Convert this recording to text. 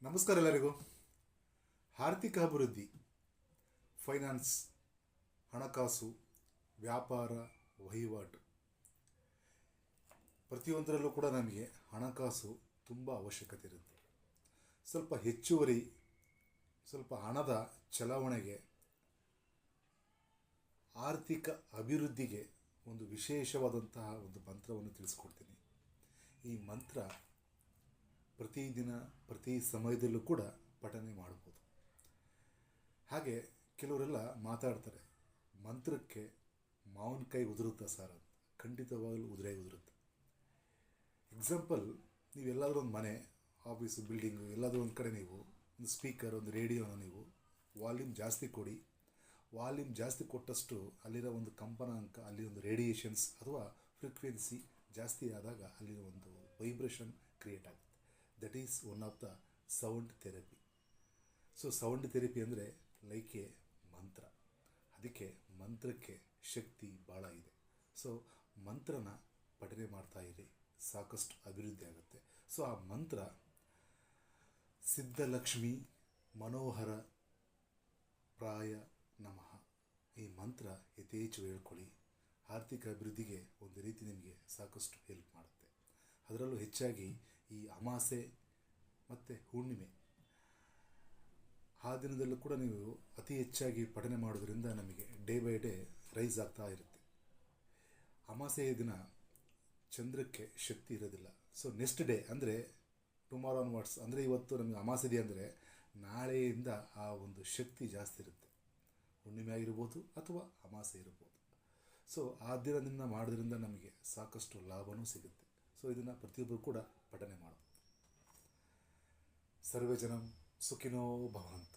ನಮಸ್ಕಾರ ಎಲ್ಲರಿಗೂ. ಆರ್ಥಿಕ ಅಭಿವೃದ್ಧಿ, ಫೈನಾನ್ಸ್, ಹಣಕಾಸು, ವ್ಯಾಪಾರ, ವಹಿವಾಟು ಪ್ರತಿಯೊಂದರಲ್ಲೂ ಕೂಡ ನಮಗೆ ಹಣಕಾಸು ತುಂಬ ಅವಶ್ಯಕತೆ ಇರುತ್ತೆ. ಸ್ವಲ್ಪ ಹೆಚ್ಚುವರಿ, ಸ್ವಲ್ಪ ಹಣದ ಚಲಾವಣೆಗೆ, ಆರ್ಥಿಕ ಅಭಿವೃದ್ಧಿಗೆ ಒಂದು ವಿಶೇಷವಾದಂತಹ ಒಂದು ಮಂತ್ರವನ್ನು ತಿಳಿಸ್ಕೊಡ್ತೀನಿ. ಈ ಮಂತ್ರ ಪ್ರತಿದಿನ ಪ್ರತಿ ಸಮಯದಲ್ಲೂ ಕೂಡ ಪಠನೆ ಮಾಡ್ಬೋದು. ಹಾಗೆ ಕೆಲವರೆಲ್ಲ ಮಾತಾಡ್ತಾರೆ, ಮಂತ್ರಕ್ಕೆ ಮಾವಿನಕಾಯಿ ಉದುರುತ್ತಾ ಸರ್ ಅಂತ. ಖಂಡಿತವಾಗಲೂ ಉದುರೇ ಉದುರುತ್ತೆ. ಎಕ್ಸಾಂಪಲ್, ನೀವೆಲ್ಲಾದರೂ ಒಂದು ಮನೆ, ಆಫೀಸು, ಬಿಲ್ಡಿಂಗು ಎಲ್ಲಾದರೂ ಒಂದು ಕಡೆ ನೀವು ಒಂದು ಸ್ಪೀಕರ್, ಒಂದು ರೇಡಿಯೋನ ನೀವು ವಾಲ್ಯೂಮ್ ಜಾಸ್ತಿ ಕೊಡಿ. ವಾಲ್ಯೂಮ್ ಜಾಸ್ತಿ ಕೊಟ್ಟಷ್ಟು ಅಲ್ಲಿರೋ ಒಂದು ಕಂಪನಾಂಕ, ಅಲ್ಲಿ ಒಂದು ರೇಡಿಯೇಷನ್ಸ್ ಅಥವಾ ಫ್ರೀಕ್ವೆನ್ಸಿ ಜಾಸ್ತಿ ಆದಾಗ ಅಲ್ಲಿ ಒಂದು ವೈಬ್ರೇಷನ್ ಕ್ರಿಯೇಟ್ ಆಗುತ್ತೆ. That is one of the sound therapy. So sound therapy ಅಂದರೆ ಲೈಕ್ ಎ ಮಂತ್ರ. ಅದಕ್ಕೆ ಮಂತ್ರಕ್ಕೆ ಶಕ್ತಿ ಭಾಳ ಇದೆ. ಸೊ ಮಂತ್ರನ ಪಠನೆ ಮಾಡ್ತಾ ಇರಿ, ಸಾಕಷ್ಟು ಅಭಿವೃದ್ಧಿ ಆಗುತ್ತೆ. ಸೊ ಆ ಮಂತ್ರ ಸಿದ್ಧಲಕ್ಷ್ಮಿ ಮನೋಹರ ಪ್ರಾಯ ನಮಃ. ಈ ಮಂತ್ರ ಯಥೇಚ್ಛ ಹೇಳ್ಕೊಳ್ಳಿ. ಆರ್ಥಿಕ ಅಭಿವೃದ್ಧಿಗೆ ಒಂದು ರೀತಿ ನಿಮಗೆ ಸಾಕಷ್ಟು ಹೆಲ್ಪ್ ಮಾಡುತ್ತೆ. ಅದರಲ್ಲೂ ಹೆಚ್ಚಾಗಿ ಈ ಅಮಾಸೆ ಮತ್ತು ಹುಣ್ಣಿಮೆ ಆ ದಿನದಲ್ಲೂ ಕೂಡ ನೀವು ಅತಿ ಹೆಚ್ಚಾಗಿ ಪಠನೆ ಮಾಡೋದ್ರಿಂದ ನಮಗೆ ಡೇ ಬೈ ಡೇ ರೈಸ್ ಆಗ್ತಾ ಇರುತ್ತೆ. ಅಮಾಸೆಯ ದಿನ ಚಂದ್ರಕ್ಕೆ ಶಕ್ತಿ ಇರೋದಿಲ್ಲ. ಸೊ ನೆಕ್ಸ್ಟ್ ಡೇ ಅಂದರೆ ಟುಮಾರೋ ಆನ್ವರ್ಡ್ಸ್, ಅಂದರೆ ಇವತ್ತು ನಮಗೆ ಅಮಾಸೆ ಇದೆ ಅಂದರೆ ನಾಳೆಯಿಂದ ಆ ಒಂದು ಶಕ್ತಿ ಜಾಸ್ತಿ ಇರುತ್ತೆ. ಹುಣ್ಣಿಮೆ ಆಗಿರ್ಬೋದು ಅಥವಾ ಅಮಾಸೆ ಇರ್ಬೋದು. ಸೊ ಆ ದಿನದಿಂದ ಮಾಡೋದ್ರಿಂದ ನಮಗೆ ಸಾಕಷ್ಟು ಲಾಭವೂ ಸಿಗುತ್ತೆ. ಸೊ ಇದನ್ನು ಪ್ರತಿಯೊಬ್ಬರು ಕೂಡ ಪಠನೆ ಮಾಡಬಹುದು. ಸರ್ವೇ ಜನಂ ಸುಖಿನೋ ಭವಂತು.